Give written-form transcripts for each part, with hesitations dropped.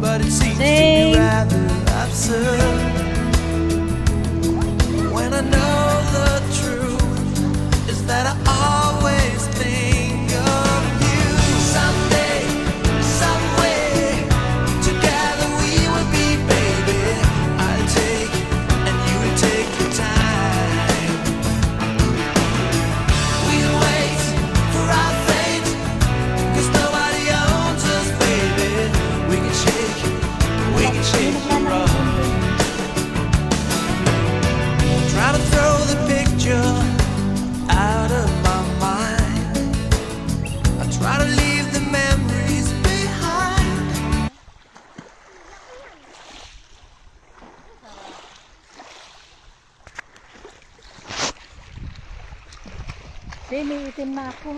but it seems to be rather absurd when I know the truth is that I always think of you. Someday, some way, together we will be, baby. I'll take and you will take your time. We'll wait for our fate, 'cause nobody owns us, baby. We can shake the rough. Try to throw the picture out of my mind. I try to leave the memories behind. Liliitin na ako.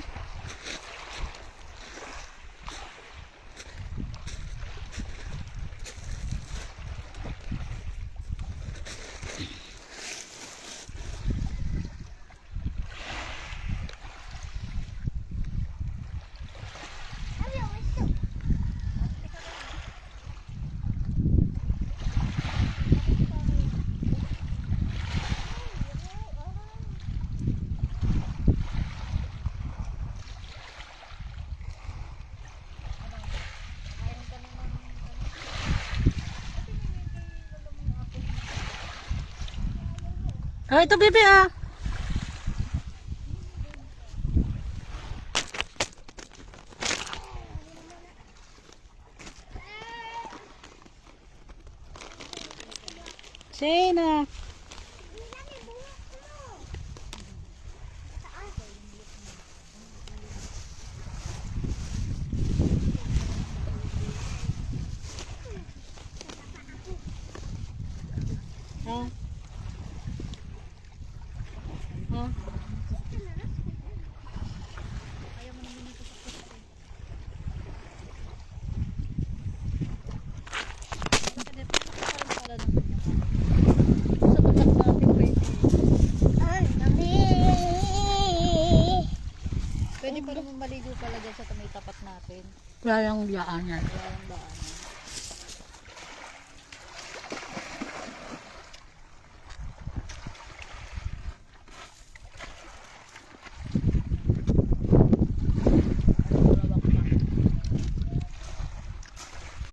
Oh, ito bebe ah. Shayna. Oh. Oh. Pwede pa naman maligo pala dyan sa may tapat natin. Wala yung biyaan yan. Walang